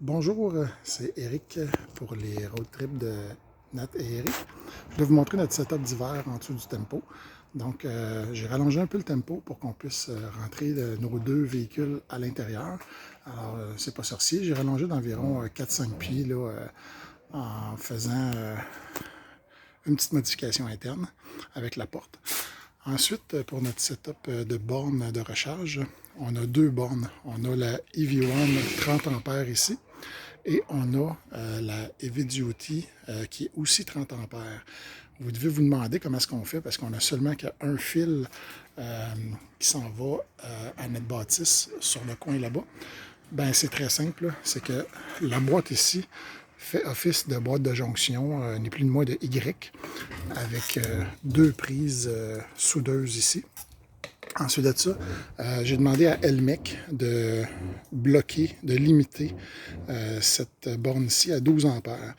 Bonjour, c'est Eric pour les road trips de Nat et Eric. Je vais vous montrer notre setup d'hiver en dessous du tempo. Donc, j'ai rallongé un peu le tempo pour qu'on puisse rentrer nos deux véhicules à l'intérieur. Alors, c'est pas sorcier, j'ai rallongé d'environ 4-5 pieds là, en faisant une petite modification interne avec la porte. Ensuite, pour notre setup de borne de recharge, on a deux bornes. On a la EV1 30 ampères ici et on a la Heavy Duty qui est aussi 30 ampères. Vous devez vous demander comment est-ce qu'on fait parce qu'on a seulement qu'un fil qui s'en va à notre bâtisse sur le coin là-bas. Ben, c'est très simple, c'est que la boîte ici fait office de boîte de jonction, ni plus ni moins de Y, avec deux prises soudeuses ici. Ensuite de ça, j'ai demandé à Elmec de bloquer, de limiter cette borne-ci à 12 ampères.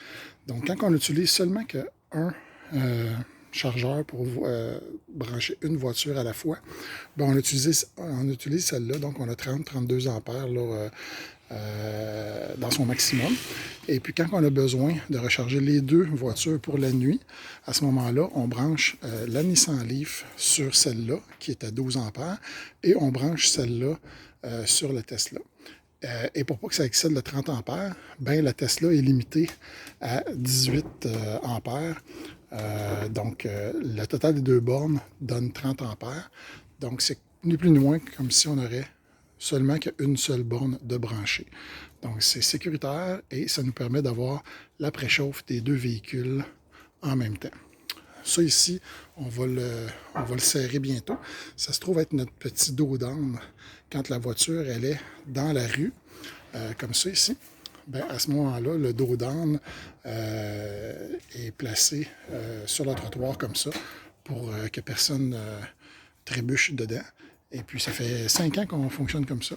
Donc, quand on utilise seulement qu'un chargeur pour brancher une voiture à la fois, ben on utilise celle-là. Donc, on a 30-32 ampères là, dans son maximum. Et puis quand on a besoin de recharger les deux voitures pour la nuit, à ce moment-là, on branche la Nissan Leaf sur celle-là, qui est à 12 ampères, et on branche celle-là sur la Tesla. Et pour pas que ça excède le 30 ampères, ben la Tesla est limitée à 18 ampères. Donc, le total des deux bornes donne 30 ampères. Donc, c'est ni plus ni moins comme si on aurait seulement qu'une seule borne de brancher. Donc, c'est sécuritaire et ça nous permet d'avoir la préchauffe des deux véhicules en même temps. Ça ici, on va le serrer bientôt. Ça se trouve être notre petit dos d'âne quand la voiture elle est dans la rue, comme ça ici. Bien, à ce moment-là, le dos d'âne est placé sur le trottoir comme ça pour que personne trébuche dedans. Et puis, ça fait 5 ans qu'on fonctionne comme ça.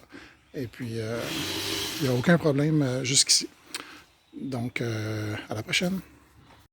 Et puis, il n'y a aucun problème jusqu'ici. Donc, à la prochaine.